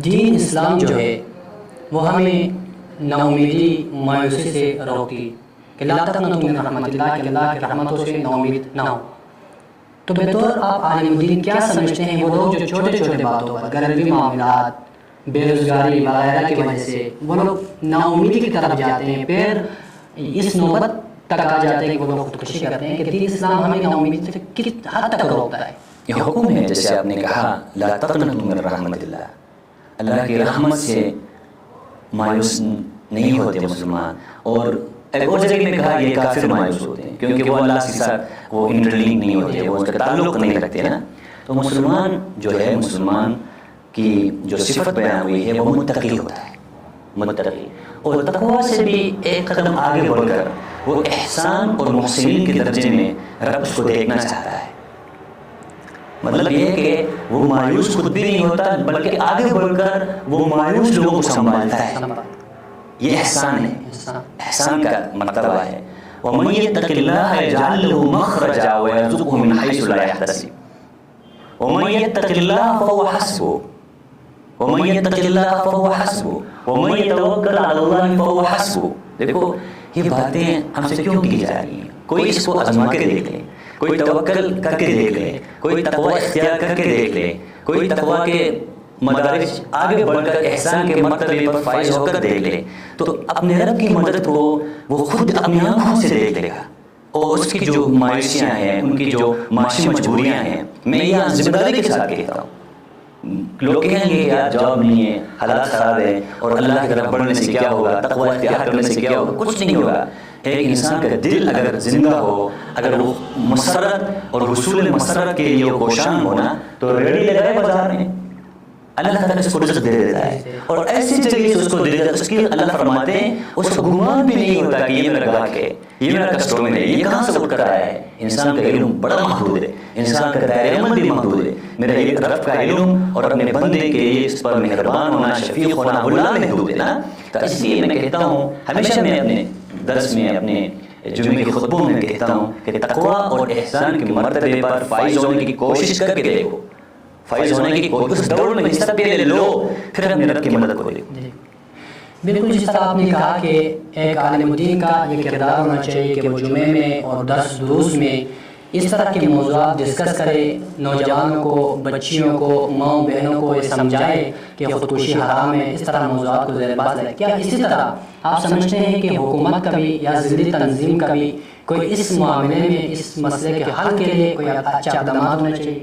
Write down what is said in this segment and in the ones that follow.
دین اسلام جو ہے وہ ہمیں نا امیدی مایوسی سے روکتی کہ لا تقنطوا من رحمت اللہ، کہ اللہ کی رحمتوں سے نا امید نہ ہو۔ تو بطور آپ عالم دین کیا سمجھتے ہیں وہ لوگ جو چھوٹے چھوٹے باتوں پر، گھریلو معاملات، بے روزگاری وغیرہ کی وجہ سے وہ لوگ نا امیدی کی طرف جاتے ہیں، پھر اس نوبت تک آ جاتے ہیں کہ وہ لوگ خودکشی کرتے ہیں، کہ دین اسلام ہمیں نا امید سے کس حد تک روکتا ہے؟ یہ حکم ہے، جیسے آپ نے کہا لا تقنطوا من رحمت اللہ، اللہ کی رحمت سے مایوس نہیں ہوتے مسلمان۔ اور ایک اور جگہ میں کہا یہ کافر مایوس ہوتے ہیں کیونکہ وہ اللہ کے ساتھ وہ انٹرلنک نہیں ہوتے، وہ اس کا تعلق نہیں رکھتے نا۔ تو مسلمان جو ہے، مسلمان کی جو صفت بیان ہوئی ہے وہ متقی ہوتا ہے، متقی، اور تقویٰ سے بھی ایک قدم آگے بڑھ کر وہ احسان اور محسنین کے درجے میں رب اس کو دیکھنا چاہتا ہے۔ مطلب یہ ہے کہ وہ مایوس خود بھی نہیں ہوتا بلکہ آگے بڑھ کر وہ مایوس لوگوں کو سنبھالتا ہے۔ یہ احسان ہے، احسان کا مرتبہ ہے۔ وَمَن يَتَّقِ اللَّهَ يَجْعَل لَّهُ مَخْرَجًا وَيَرْزُقْهُ مِنْ حَيْثُ لَا يَحْتَسِبُ وَمَن يَتَّقِ اللَّهَ فَهُوَ حَسْبُهُ وَمَن يَتَّقِ اللَّهَ فَهُوَ حَسْبُهُ وَمَن يَتَوَكَّلْ عَلَى اللَّهِ فَهُوَ حَسْبُهُ۔ دیکھو یہ باتیں ہم سے کیوں کی جا رہی ہیں؟ کوئی اس کو آزما کے دیکھ لے، کوئی توکل کر کے دیکھ لے، کوئی تقوی اختیار کر کے دیکھ لے، کوئی تقوی کے مدارج آگے بڑھ کر احسان کے مرتبے پر فائز ہو کر دیکھ لے، تو اپنے رب کی مدد کو وہ خود اپنی آنکھوں سے دیکھ لے گا۔ اور اس کی جو مایوسیاں ہیں، ان کی جو معاشی مجبوریاں ہیں، میں یہ ذمہ داری کے ساتھ کہتا ہوں۔ لوگ کہیں گے یار جاب نہیں ہے، حالات خراب ہے، اور اللہ کی طرف بڑھنے سے کیا ہوگا، تقوی اختیار کرنے سے کیا ہوگا؟ کچھ نہیں ہوگا۔ ایک انسان کا دل اگر زندہ ہو، اگر وہ مسرت اور حصول مسرت کے لیے کوشاں ہونا، تو ریڑھی لگائے بازار میں، اللہ تعالیٰ اس کو رزق دے دیتا ہے۔ اور ایسی جگہ سے اس کو دے دیتا ہے، اس کی اللہ فرماتے ہیں اس کو گمان بھی نہیں ہوتا کہ یہ میرا گاہک ہے، یہ میرا کسٹمر ہے، یہ کہاں سے اٹھ کر آیا ہے۔ انسان کا علم بڑا محدود ہے، انسان کا دائرہ عمل بھی محدود ہے۔ میرے رب کا علم اور اپنے بندے کے اس پر مہربان ہونا، شفیق ہونا وہ لامحدود ہے نا۔ تو اس لیے میں کہتا ہوں، ہمیشہ میں اپنے درس میں، اپنے جمعے کے خطبوں میں کہتا ہوں کہ تقویٰ اور احسان کے مرتبے پر فائز ہونے کی کوشش کر کے دیکھو، فائز ہونے کی کوشش، اس دوڑ میں حصہ پہلے لو، پھر اپنے رب کی مدد کو دیکھو۔ بالکل جس طرح آپ نے کہا کہ ایک عالم دین کا یہ کردار ہونا چاہیے کہ وہ جمعے میں اور درس دروس میں اس طرح کے موضوعات ڈسکس کرے، نوجوانوں کو، بچیوں کو، ماؤں بہنوں کو یہ سمجھائے کہ خودکشی حرام ہے، اس طرح موضوعات کو زیر بات لائے۔ کیا اسی طرح آپ سمجھتے ہیں کہ حکومت کا بھی یا ضلعی تنظیم کا بھی کوئی اس معاملے میں، اس مسئلے کے حل کے لیے کوئی اچھا اقدامات ہونا چاہیے؟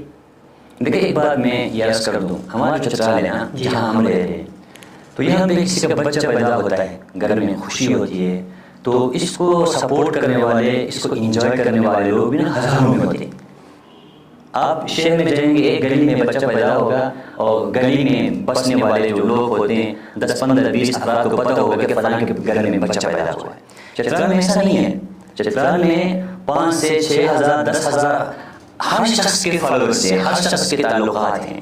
دیکھیں ایک بات میں یہ عرض کر دوں، ہمارا جو چترال ہے نا، جہاں ہم رہ رہے ہیں، تو یہاں پہ کسی کا بچہ پیدا ہوتا ہے، گھر میں خوشی ہوتی ہے، تو اس کو سپورٹ کرنے والے، اس کو انجوائے کرنے والے لوگ بھی نا ہزاروں میں ہوتے ہیں۔ آپ شہر میں جائیں گے، ایک گلی میں بچہ پیدا ہوگا، اور گلی میں بسنے والے جو لوگ ہوتے ہیں 10 15 20 افراد کو پتہ ہوگا کہ فلاں کے گھر میں بچہ پیدا ہوا ہے۔ چترال میں ایسا نہیں ہے، چترال میں 5 سے 6 ہزار 10 ہزار ہر شخص کے فالوورز ہیں، ہر شخص کے تعلقات ہیں،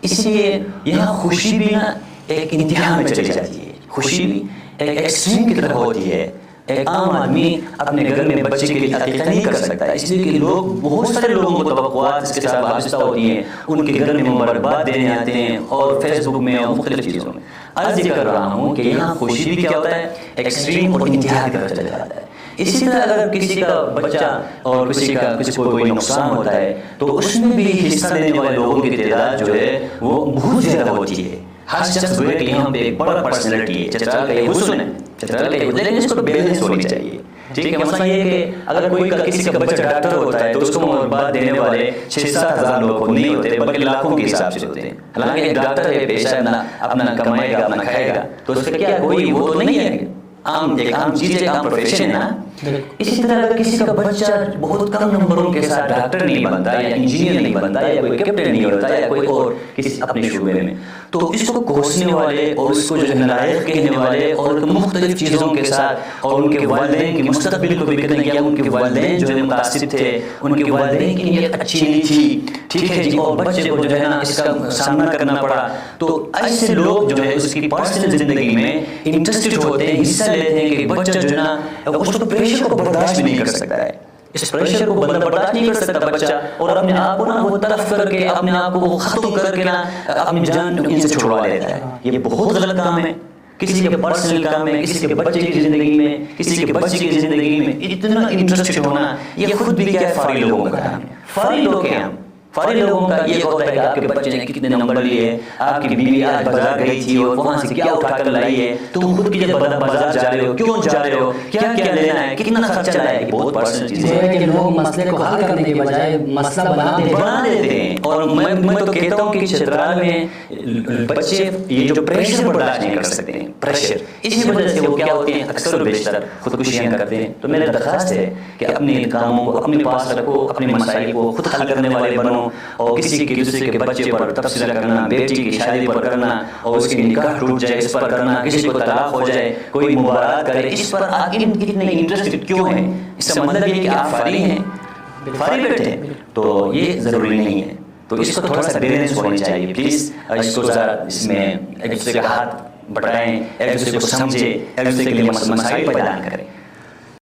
اس لیے یہاں خوشی بھی نا ایک انتہا میں چلی جاتی ہے، خوشی بھی ایک ایکسٹریم کی طرح ہوتی ہے۔ ایک عام آدمی اپنے گھر میں بچے کے لیے عقیقہ نہیں کر سکتا، اس لیے کہ لوگ، بہت سارے لوگوں کو توقعات اس کے ساتھ وابستہ ہوتی ہیں، ان کے گھر میں مبارکباد دینے آتے ہیں، اور فیس بک میں اور مختلف چیزوں میں۔ عرض یہ کر رہا ہوں کہ یہاں خوشی بھی کیا ہوتا ہے، ایکسٹریم اور انتہا کی طرف چلا جاتا ہے۔ اسی طرح اگر کسی کا بچہ اور کسی کو کوئی نقصان ہوتا ہے تو اس میں بھی حصہ لینے والے لوگوں کی تعداد جو ہے وہ بہت زیادہ ہوتی ہے۔ ہر شخص گویا کہ یہاں پہ ایک بڑا پرسنالٹی ہے، چترال کا یہ حسن ہے، چترال کا یہ حسن ہے، لیکن اس کو بیلنس ہونی چاہیے۔ ٹھیک ہے، مسئلہ یہ ہے کہ اگر کوئی کسی کا بچہ ڈاکٹر ہوتا ہے تو اس کو مبارکباد دینے والے 6-7 ہزار لوگ نہیں ہوتے بلکہ لاکھوں کے حساب سے ہوتے ہیں۔ حالانکہ ایک ڈاکٹر ہے، پیشہ اپنا کمائے گا، اپنا کھائے گا، تو اس کا کیا کوئی وہ تو نہیں ہے، ایک عام چیز ہے، عام پروفیشن ہے نا۔ اسی طرح اگر کسی کا بچہ بہت کم نمبروں کے ساتھ ڈاکٹر نہیں بنتا، یا انجینئر نہیں بنتا، یا کوئی کیپٹن نہیں ہوتا، یا کوئی اور کسی اپنے شعبے میں، تو اس کو کوسنے والے اور اس کو جو ہے نالائق کہنے والے اور مختلف چیزوں کے ساتھ، اور ان کے والدین کی مستقبل کو بھی کہتے ہیں کہ ان کے والدین جو ہے متاثر تھے، ان کے والدین کی نیت اچھی نہیں تھی، ٹھیک ہے جی، اور بچے کو جو ہے نا اس کا سامنا کرنا پڑا۔ تو ایسے لوگ جو ہے اس کی پرسنل زندگی میں انٹرسٹڈ ہوتے ہیں، حصہ لیتے ہیں کہ بچہ جو ہے نا اس کو پریشر کو برداشت بھی نہیں کر سکتا ہے، اس پریشر کو بندہ برداشت نہیں کر سکتا بچہ، اور اپنے آپ کو نا وہ تلف کر کے، اپنے آپ کو وہ ختم کر کے نا اپنی جان ان سے چھڑوا لیتا ہے. یہ بہت غلط کام ہے. کسی کے پرسنل کام میں، کسی کے بچے کی زندگی میں، کسی کے بچے کی زندگی میں اتنا انٹرسٹ ہونا، یہ خود بھی کیا ہے فارغ لوگوں کا کام ہے. فارغ لوگ ہیں ہم. فارغ لوگوں کا یہ ہوتا ہے کہ آپ کے بچے نے کتنے نمبر لیے، آپ کی بیوی آج بازار گئی تھی اور وہاں سے کیا اٹھا کر لائی ہے، تم خود کی جب بازار جا رہے ہو کیوں جا رہے ہو، کیا کیا لینا ہے، کتنا خرچہ لایا ہے. بہت پرسنل چیز ہے کہ لوگ مسئلے کو حل کرنے کے بجائے مسئلہ بنا دیتے ہیں. اور میں تو کہتا ہوں کہ چترال میں بچے یہ جو پریشر برداشت نہیں کر سکتے ہیں، پریشر، اسی وجہ سے وہ کیا ہوتے ہیں اکثر و بیشتر خودکشیاں کرتے ہیں. تو میرا درخواست ہے کہ اپنے کاموں کو اپنے پاس رکھو، اپنے مسائل کو خود حل کرنے والے بنو، اور کسی کے دوسرے کے بچے پر تبصرہ کرنا، بیٹی کی شادی پر کرنا اور اس کے نکاح ٹوٹ جائے اس پر کرنا، کسی کو طلاق ہو جائے، کوئی مبارات کرے، اس پر آپ اتنے انٹرسٹ کیوں ہیں؟ اس کا مطلب یہ کہ آپ فارغ ہیں، فارغ بیٹھے ہیں، تو یہ ضروری نہیں ہے. تو اس کو تھوڑا سا بیلنس ہونی چاہیے پلیز. اس کو ذرا اس میں ایک دوسرے کا ہاتھ بٹائیں، ایک دوسرے کو سمجھیں، ایک دوسرے کے لیے مسائل بیان کریں.